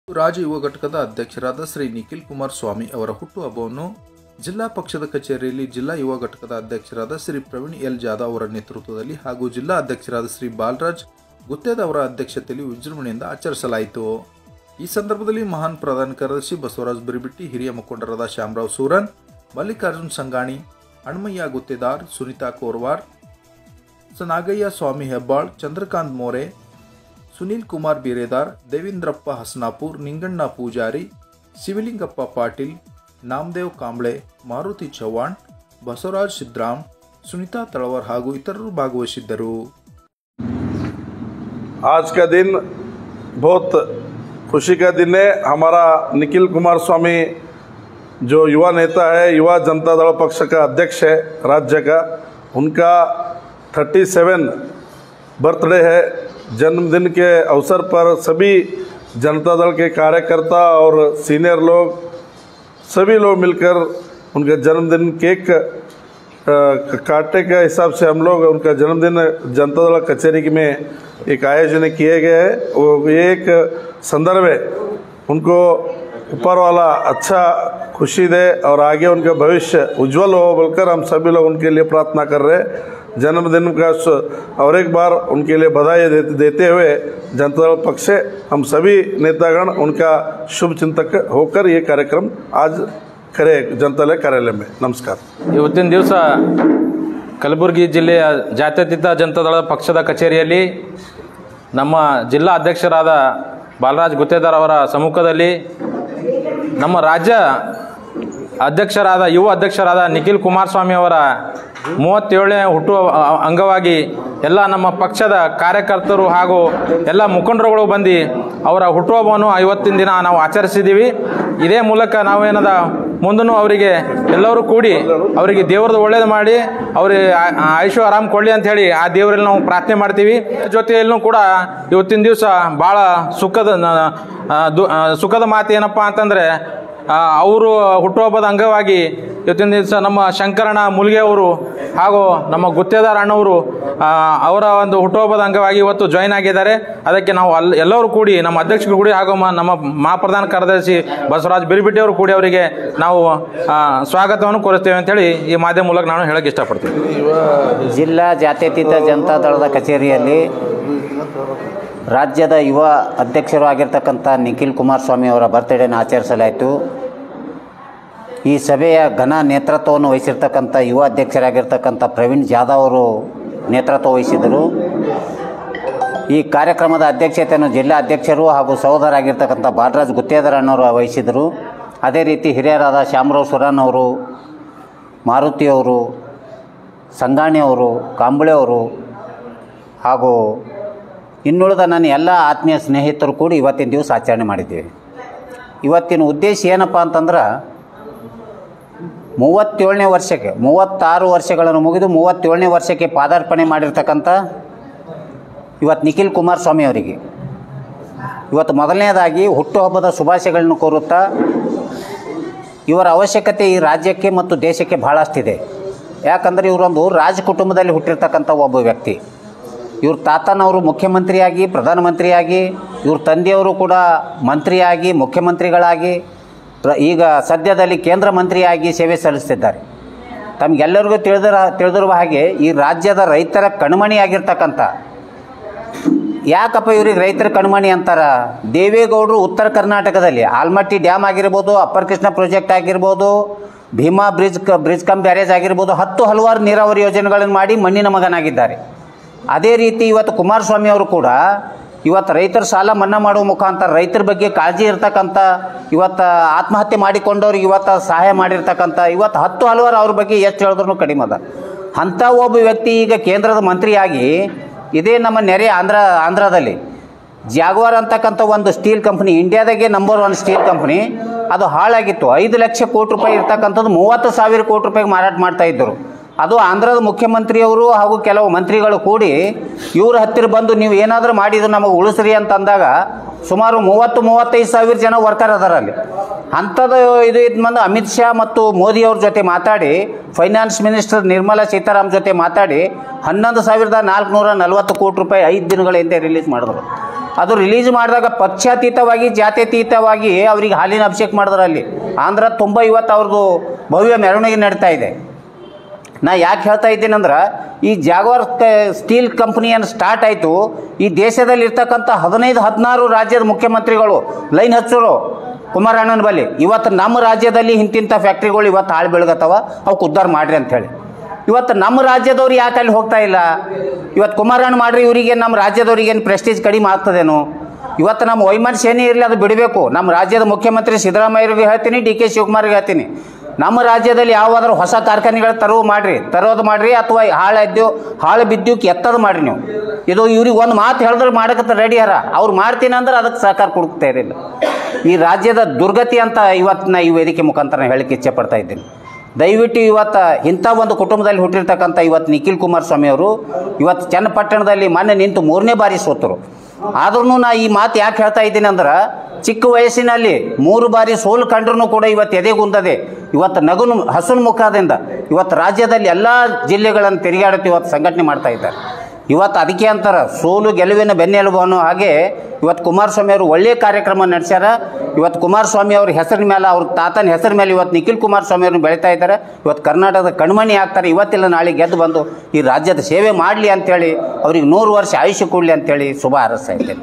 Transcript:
ರಾಜ್ಯ ಯುವ ಘಟಕದ ಅಧ್ಯಕ್ಷರಾದ ಶ್ರೀ ನಿಖಿಲ್ ಕುಮಾರಸ್ವಾಮಿ ಅವರ ಹುಟ್ಟುಹಬ್ಬವನ್ನು ಜಿಲ್ಲಾ ಪಕ್ಷದ ಕಚೇರಿಯಲ್ಲಿ ಜಿಲ್ಲಾ ಯುವ ಘಟಕದ ಅಧ್ಯಕ್ಷರಾದ ಶ್ರೀ ಪ್ರವೀಣ್ ಎಲ್ ಜಾಧವ್ ಅವರ ನೇತೃತ್ವದಲ್ಲಿ ಹಾಗೂ ಜಿಲ್ಲಾ ಅಧ್ಯಕ್ಷರಾದ ಶ್ರೀ ಬಾಲರಾಜ್ ಗುತ್ತೇದ ಅವರ ಅಧ್ಯಕ್ಷತೆಯಲ್ಲಿ ವಿಜೃಂಭಣೆಯಿಂದ ಆಚರಿಸಲಾಯಿತು. ಈ ಸಂದರ್ಭದಲ್ಲಿ ಮಹಾನ್ ಪ್ರಧಾನ ಕಾರ್ಯದರ್ಶಿ ಬಸವರಾಜ್ ಬಿರಿಬಿಟ್ಟಿ, ಹಿರಿಯ ಮುಖಂಡರಾದ ಶ್ಯಾಮರಾವ್ ಸೂರನ್, ಮಲ್ಲಿಕಾರ್ಜುನ್ ಸಂಗಾಣಿ, ಹನುಮಯ್ಯ ಗುತ್ತೇದಾರ್, ಸುನೀತಾ ಕೋರ್ವಾರ್, ನಾಗಯ್ಯ ಸ್ವಾಮಿ ಹೆಬ್ಬಾಳ್, ಚಂದ್ರಕಾಂತ್ ಮೋರೆ, ಸುನೀಲ್ ಕುಮಾರ್ ಬಿರೇದಾರ್, ದೇವೇಂದ್ರಪ್ಪ ಹಸನಾಪುರ್, ನಿಂಗಣ್ಣ ಪೂಜಾರಿ, ಶಿವಲಿಂಗಪ್ಪ ಪಾಟೀಲ್, ನಾಮದೇವ್ ಕಾಂಬ್ಳೆ, ಮಾರುತಿ ಚೌಹಾಣ್, ಬಸವರಾಜ್ ಸಿದ್ರಾಮ್, ಸುನೀತಾ ತಳವಾರ್ ಹಾಗೂ ಇತರರು ಭಾಗವಹಿಸಿದ್ದರು. आज का दिन बहुत खुशी का दिन है. हमारा निखिल कुमारस्वामी जो युवा नेता है, युवा जनता दल पक्ष का अध्यक्ष है राज्य का, उनका 37 बर्थडे है. जन्मदिन के अवसर पर सभी जनता दल के कार्यकर्ता और सीनियर लोग सभी लोग मिलकर उनके जन्मदिन केक काटने के हिसाब से हम लोग उनका जन्मदिन जनता दल कचहरी में एक आयोजन किए गए हैं. वो एक संदर्भ है, उनको ऊपर वाला अच्छा खुशी दे और आगे उनका भविष्य उज्जवल हो बोलकर हम सभी लोग उनके लिए प्रार्थना कर रहे हैं. जन्मदिन का और एक बार उनके लिए बधाई देते हुए जनता दल पक्ष से हम सभी नेतागण उनका शुभ चिंतक होकर ये कार्यक्रम आज करे जनता दल कार्यालय में. नमस्कार. ಇವತ್ತಿನ ದಿವಸ ಕಲಬುರಗಿ ಜಿಲ್ಲೆಯ ಜಾತ್ಯತೀತ ಜನತಾದಳ ಪಕ್ಷದ ಕಚೇರಿಯಲ್ಲಿ ನಮ್ಮ ಜಿಲ್ಲಾ ಅಧ್ಯಕ್ಷರಾದ ಬಾಲರಾಜ್ ಗುತ್ತೇದಾರ್ ಅವರ ಸಮ್ಮುಖದಲ್ಲಿ ನಮ್ಮ ರಾಜ್ಯ ಯುವ ಅಧ್ಯಕ್ಷರಾದ ನಿಖಿಲ್ ಕುಮಾರಸ್ವಾಮಿ ಅವರ 37ನೇ ಹುಟ್ಟುವ ಅಂಗವಾಗಿ ಎಲ್ಲ ನಮ್ಮ ಪಕ್ಷದ ಕಾರ್ಯಕರ್ತರು ಹಾಗೂ ಎಲ್ಲ ಮುಖಂಡರುಗಳು ಬಂದು ಅವರ ಹುಟ್ಟುಹಬ್ಬವನ್ನು ಇವತ್ತಿನ ದಿನ ನಾವು ಆಚರಿಸಿದ್ದೀವಿ. ಇದೇ ಮೂಲಕ ನಾವೇನದ ಮುಂದೂ ಅವರಿಗೆ ಎಲ್ಲರೂ ಕೂಡಿ ಅವರಿಗೆ ದೇವರದ್ದು ಒಳ್ಳೇದು ಮಾಡಿ ಅವ್ರಿಗೆ ಆಯುಷು ಆರಾಮ್ ಕೊಡಲಿ ಅಂತ ಹೇಳಿ ಆ ದೇವರಲ್ಲಿ ನಾವು ಪ್ರಾರ್ಥನೆ ಮಾಡ್ತೀವಿ. ಜೊತೆಯಲ್ಲೂ ಕೂಡ ಇವತ್ತಿನ ದಿವಸ ಭಾಳ ಸುಖದ ಮಾತು ಏನಪ್ಪ ಅಂತಂದರೆ ಅವರು ಹುಟ್ಟುಹಬ್ಬದ ಅಂಗವಾಗಿ ಇವತ್ತಿನ ದಿವಸ ನಮ್ಮ ಶಂಕರಣ್ಣ ಮುಲ್ಗೆ ಅವರು ಹಾಗೂ ನಮ್ಮ ಗುತ್ತೇದಾರ್ ಅಣ್ಣವರು ಅವರ ಒಂದು ಹುಟ್ಟುಹಬ್ಬದ ಅಂಗವಾಗಿ ಇವತ್ತು ಜಾಯಿನ್ ಆಗಿದ್ದಾರೆ. ಅದಕ್ಕೆ ನಾವು ಎಲ್ಲರೂ ಕೂಡಿ ನಮ್ಮ ಅಧ್ಯಕ್ಷರು ಕೂಡಿ ಹಾಗೂ ನಮ್ಮ ಮಹಾಪ್ರಧಾನ ಕಾರ್ಯದರ್ಶಿ ಬಸವರಾಜ್ ಬಿರಿಬಿಟ್ಟಿ ಅವರು ಕೂಡಿ ಅವರಿಗೆ ನಾವು ಸ್ವಾಗತವನ್ನು ಕೋರುತ್ತೇವೆ ಅಂತೇಳಿ ಈ ಮಾಧ್ಯಮ ಮೂಲಕ ನಾನು ಹೇಳಕ್ಕೆ ಇಷ್ಟಪಡ್ತೀನಿ. ಜಿಲ್ಲಾ ಜಾತ್ಯತೀತ ಜನತಾ ದಳದ ಕಚೇರಿಯಲ್ಲಿ ರಾಜ್ಯದ ಯುವ ಅಧ್ಯಕ್ಷರು ಆಗಿರ್ತಕ್ಕಂಥ ನಿಖಿಲ್ ಕುಮಾರಸ್ವಾಮಿ ಅವರ ಬರ್ತ್ಡೇನ ಆಚರಿಸಲಾಯಿತು. ಈ ಸಭೆಯ ಘನ ನೇತೃತ್ವವನ್ನು ವಹಿಸಿರ್ತಕ್ಕಂಥ ಯುವ ಅಧ್ಯಕ್ಷರಾಗಿರ್ತಕ್ಕಂಥ ಪ್ರವೀಣ್ ಜಾಧವ್ ಅವರು ನೇತೃತ್ವ ವಹಿಸಿದರು. ಈ ಕಾರ್ಯಕ್ರಮದ ಅಧ್ಯಕ್ಷತೆಯನ್ನು ಜಿಲ್ಲಾ ಅಧ್ಯಕ್ಷರು ಹಾಗೂ ಸಹೋದರಾಗಿರ್ತಕ್ಕಂಥ ಬಾಲರಾಜ್ ಗುತ್ತೇದಾರ್ ಅಣ್ಣವರು ವಹಿಸಿದರು. ಅದೇ ರೀತಿ ಹಿರಿಯರಾದ ಶ್ಯಾಮರಾವ್ ಸುರನ್ ಅವರು, ಮಾರುತಿಯವರು, ಸಂಗಾಣಿಯವರು, ಕಾಂಬಳೆಯವರು ಹಾಗೂ ಇನ್ನುಳಿದ ನನ್ನ ಎಲ್ಲ ಆತ್ಮೀಯ ಸ್ನೇಹಿತರು ಕೂಡಿ ಇವತ್ತಿನ ದಿವಸ ಆಚರಣೆ ಮಾಡಿದ್ದೀವಿ. ಇವತ್ತಿನ ಉದ್ದೇಶ ಏನಪ್ಪ ಅಂತಂದ್ರೆ 37ನೇ ವರ್ಷಕ್ಕೆ 36 ವರ್ಷಗಳನ್ನು ಮುಗಿದು 37ನೇ ವರ್ಷಕ್ಕೆ ಪಾದಾರ್ಪಣೆ ಮಾಡಿರ್ತಕ್ಕಂಥ ಇವತ್ತು ನಿಖಿಲ್ ಕುಮಾರಸ್ವಾಮಿ ಅವರಿಗೆ ಇವತ್ತು ಮೊದಲನೇದಾಗಿ ಹುಟ್ಟುಹಬ್ಬದ ಶುಭಾಶಯಗಳನ್ನು ಕೋರುತ್ತಾ, ಇವರ ಅವಶ್ಯಕತೆ ಈ ರಾಜ್ಯಕ್ಕೆ ಮತ್ತು ದೇಶಕ್ಕೆ ಭಾಳಷ್ಟಿದೆ. ಯಾಕಂದರೆ ಇವರೊಂದು ರಾಜ ಕುಟುಂಬದಲ್ಲಿ ಹುಟ್ಟಿರ್ತಕ್ಕಂಥ ಒಬ್ಬ ವ್ಯಕ್ತಿ. ಇವ್ರ ತಾತನವರು ಮುಖ್ಯಮಂತ್ರಿಯಾಗಿ, ಪ್ರಧಾನಮಂತ್ರಿಯಾಗಿ, ಇವ್ರ ತಂದೆಯವರು ಕೂಡ ಮಂತ್ರಿಯಾಗಿ, ಮುಖ್ಯಮಂತ್ರಿಗಳಾಗಿ, ಈಗ ಸದ್ಯದಲ್ಲಿ ಕೇಂದ್ರ ಮಂತ್ರಿಯಾಗಿ ಸೇವೆ ಸಲ್ಲಿಸ್ತಿದ್ದಾರೆ. ತಮಗೆಲ್ಲರಿಗೂ ತಿಳಿದಿರುವ ಹಾಗೆ ಈ ರಾಜ್ಯದ ರೈತರ ಕಣ್ಮಣಿಯಾಗಿರ್ತಕ್ಕಂಥ, ಯಾಕಪ್ಪ ಇವ್ರಿಗೆ ರೈತರ ಕಣ್ಮಣಿ ಅಂತಾರ, ದೇವೇಗೌಡರು ಉತ್ತರ ಕರ್ನಾಟಕದಲ್ಲಿ ಆಲ್ಮಟ್ಟಿ ಡ್ಯಾಮ್ ಆಗಿರ್ಬೋದು, ಅಪ್ಪರ್ ಕೃಷ್ಣ ಪ್ರಾಜೆಕ್ಟ್ ಆಗಿರ್ಬೋದು, ಭೀಮಾ ಬ್ರಿಡ್ಜ್ ಕಮ್ ಬ್ಯಾರೇಜ್ ಆಗಿರ್ಬೋದು, ಹಲವಾರು ನೀರಾವರಿ ಯೋಜನೆಗಳನ್ನು ಮಾಡಿ ಮಣ್ಣಿನ ಮಗನಾಗಿದ್ದಾರೆ. ಅದೇ ರೀತಿ ಇವತ್ತು ಕುಮಾರಸ್ವಾಮಿ ಅವರು ಕೂಡ ಇವತ್ತು ರೈತರ ಸಾಲ ಮನ್ನಾ ಮಾಡುವ ಮುಖಾಂತರ ರೈತರ ಬಗ್ಗೆ ಕಾಳಜಿ ಇರ್ತಕ್ಕಂಥ, ಇವತ್ತು ಆತ್ಮಹತ್ಯೆ ಮಾಡಿಕೊಂಡವ್ರಿಗೆ ಇವತ್ತು ಸಹಾಯ ಮಾಡಿರ್ತಕ್ಕಂಥ, ಇವತ್ತು ಹಲವಾರು ಅವ್ರ ಬಗ್ಗೆ ಎಷ್ಟು ಹೇಳಿದ್ರೂ ಕಡಿಮೆ ಅದ. ಅಂಥ ಒಬ್ಬ ವ್ಯಕ್ತಿ ಈಗ ಕೇಂದ್ರದ ಮಂತ್ರಿಯಾಗಿ ಇದೇ ನಮ್ಮ ನೆರೆ ಆಂಧ್ರದಲ್ಲಿ ಜಾಗ್ವಾರ್ ಅಂತಕ್ಕಂಥ ಒಂದು ಸ್ಟೀಲ್ ಕಂಪ್ನಿ, ಇಂಡಿಯಾದಾಗೆ ನಂಬರ್ 1 ಸ್ಟೀಲ್ ಕಂಪ್ನಿ, ಅದು ಹಾಳಾಗಿತ್ತು. 5 ಲಕ್ಷ ಕೋಟಿ ರೂಪಾಯಿ ಇರ್ತಕ್ಕಂಥದ್ದು 30,000 ಕೋಟಿ ರೂಪಾಯಿಗೆ ಮಾರಾಟ ಮಾಡ್ತಾಯಿದ್ದರು. ಅದು ಆಂಧ್ರದ ಮುಖ್ಯಮಂತ್ರಿಯವರು ಹಾಗೂ ಕೆಲವು ಮಂತ್ರಿಗಳು ಕೂಡಿ ಇವ್ರ ಹತ್ತಿರ ಬಂದು ನೀವು ಏನಾದರೂ ಮಾಡಿದ್ರು ನಮಗೆ ಉಳಿಸ್ರಿ ಅಂತಂದಾಗ ಸುಮಾರು 30-35 ಸಾವಿರ ಜನ ವರ್ಕರ್ ಅದರಲ್ಲಿ. ಅಂಥದ್ದು ಇದು ಬಂದು ಅಮಿತ್ ಶಾ ಮತ್ತು ಮೋದಿಯವ್ರ ಜೊತೆ ಮಾತಾಡಿ, ಫೈನಾನ್ಸ್ ಮಿನಿಸ್ಟರ್ ನಿರ್ಮಲಾ ಸೀತಾರಾಮ್ ಜೊತೆ ಮಾತಾಡಿ 11,440 ಕೋಟಿ ರೂಪಾಯಿ 5 ದಿನಗಳ ಹಿಂದೆ ರಿಲೀಸ್ ಮಾಡಿದ್ರು. ಅದು ರಿಲೀಸ್ ಮಾಡಿದಾಗ ಪಕ್ಷಾತೀತವಾಗಿ ಜಾತ್ಯತೀತವಾಗಿ ಅವರಿಗೆ ಹಾಲಿನ ಅಭಿಷೇಕ ಮಾಡಿದ್ರು ಅಲ್ಲಿ. ಆಂಧ್ರ ತುಂಬ ಇವತ್ತು ಅವ್ರದ್ದು ಭವ್ಯ ಮೆರವಣಿಗೆ ನಡೀತಾ ಇದೆ. ನಾ ಯಾಕೆ ಹೇಳ್ತಾ ಇದ್ದೀನಿ ಅಂದ್ರೆ, ಈ ಜಾಗ್ವಾರ್ ಸ್ಟೀಲ್ ಕಂಪ್ನಿ ಏನು ಸ್ಟಾರ್ಟ್ ಆಯಿತು, ಈ ದೇಶದಲ್ಲಿ ಇರ್ತಕ್ಕಂಥ 15-16 ರಾಜ್ಯದ ಮುಖ್ಯಮಂತ್ರಿಗಳು ಲೈನ್ ಹಚ್ಚೋರು ಕುಮಾರಣ್ಣನ ಬಳಿ. ಇವತ್ತು ನಮ್ಮ ರಾಜ್ಯದಲ್ಲಿ ಇಂತಿಂಥ ಫ್ಯಾಕ್ಟ್ರಿಗಳು ಇವತ್ತು ಹಾಳು ಬೆಳಗತ್ತವ, ಅವಕ್ಕೆ ಉದ್ಧಾರ ಮಾಡಿರಿ ಅಂಥೇಳಿ. ಇವತ್ತು ನಮ್ಮ ರಾಜ್ಯದವ್ರು ಯಾಕೆ ಅಲ್ಲಿ ಹೋಗ್ತಾ ಇಲ್ಲ? ಇವತ್ತು ಕುಮಾರಣ್ಣ ಮಾಡ್ರಿ, ಇವರಿಗೆ ನಮ್ಮ ರಾಜ್ಯದವ್ರಿಗೇನು ಪ್ರೆಸ್ಟೀಜ್ ಕಡಿಮೆ ಆಗ್ತದೇನೋ? ಇವತ್ತು ನಮ್ಮ ವೈಮನಸ್ಸು ಏನೇ ಇರಲಿ ಅದು ಬಿಡಬೇಕು. ನಮ್ಮ ರಾಜ್ಯದ ಮುಖ್ಯಮಂತ್ರಿ ಸಿದ್ದರಾಮಯ್ಯರಿಗೆ ಹೇಳ್ತೀನಿ, ಡಿ ಕೆ ಶಿವಕುಮಾರ್ಗೆ ಹೇಳ್ತೀನಿ, ನಮ್ಮ ರಾಜ್ಯದಲ್ಲಿ ಯಾವುದಾದ್ರೂ ಹೊಸ ಕಾರ್ಖಾನೆಗಳು ತರೋದು ಮಾಡಿರಿ ಅಥವಾ ಹಾಳು ಬಿದ್ದಕ್ಕೆ ಎತ್ತದು ಮಾಡಿರಿ. ನೀವು ಇದು ಇವ್ರಿಗೆ ಒಂದು ಮಾತು ಹೇಳಿದ್ರೆ ಮಾಡೋಕ್ಕೆ ರೆಡಿ ಅರ, ಅವ್ರು ಮಾಡ್ತೀನಿ ಅಂದ್ರೆ ಅದಕ್ಕೆ ಸಹಕಾರ ಕೊಡ್ತಾ ಇರಲಿಲ್ಲ. ಈ ರಾಜ್ಯದ ದುರ್ಗತಿ ಅಂತ ಇವತ್ತು ನಾ ಈ ವೇದಿಕೆ ಮುಖಾಂತರ ಹೇಳಕ್ಕೆ ಇಚ್ಛೆ ಪಡ್ತಾ ಇದ್ದೀನಿ. ದಯವಿಟ್ಟು ಇವತ್ತು ಇಂಥ ಒಂದು ಕುಟುಂಬದಲ್ಲಿ ಹುಟ್ಟಿರ್ತಕ್ಕಂಥ ಇವತ್ತು ನಿಖಿಲ್ ಕುಮಾರಸ್ವಾಮಿ ಅವರು ಇವತ್ತು ಚನ್ನಪಟ್ಟಣದಲ್ಲಿ ಮೊನ್ನೆ ನಿಂತು 3ನೇ ಬಾರಿ ಸೋತರು. ಆದ್ರೂ ನಾ ಈ ಮಾತು ಯಾಕೆ ಹೇಳ್ತಾ ಇದ್ದೀನಿ ಅಂದ್ರೆ, ಚಿಕ್ಕ ವಯಸ್ಸಿನಲ್ಲಿ 3 ಬಾರಿ ಸೋಲು ಕಂಡ್ರೂ ಕೂಡ ಇವತ್ತು ಎದೆಗುಂದದೆ ಇವತ್ತು ಹಸುನ್ ಮುಖದಿಂದ ಇವತ್ತು ರಾಜ್ಯದಲ್ಲಿ ಎಲ್ಲ ಜಿಲ್ಲೆಗಳನ್ನು ತಿರುಗಾಡುತ್ತೆ ಇವತ್ತು ಸಂಘಟನೆ ಮಾಡ್ತಾ ಇದ್ದಾರೆ. ಇವತ್ತು ಅದಕ್ಕೆ ಅಂತಾರೆ ಸೋಲು ಗೆಲುವಿನ ಬೆನ್ನೆಲುಬು ಅನ್ನೋ ಹಾಗೆ ಇವತ್ತು ಕುಮಾರಸ್ವಾಮಿ ಅವರು ಒಳ್ಳೆಯ ಕಾರ್ಯಕ್ರಮ ನಡೆಸ್ಯಾರ. ಇವತ್ತು ಕುಮಾರಸ್ವಾಮಿ ಅವ್ರ ಹೆಸರಿನ ಮೇಲೆ, ಅವ್ರ ತಾತನ ಹೆಸರ ಮೇಲೆ ಇವತ್ತು ನಿಖಿಲ್ ಕುಮಾರಸ್ವಾಮಿ ಅವ್ರನ್ನ ಬೆಳೀತಾ ಇದ್ದಾರೆ. ಇವತ್ತು ಕರ್ನಾಟಕದ ಕಣ್ಮಣಿ ಆಗ್ತಾರೆ. ಇವತ್ತಿಲ್ಲ ನಾಳೆ ಗೆದ್ದು ಬಂದು ಈ ರಾಜ್ಯದ ಸೇವೆ ಮಾಡಲಿ ಅಂಥೇಳಿ, ಅವ್ರಿಗೆ 100 ವರ್ಷ ಆಯುಷ್ಯ ಕೊಡಲಿ ಅಂಥೇಳಿ ಶುಭ ಹಾರೈಸ್ತಾ ಇದ್ದೇನೆ.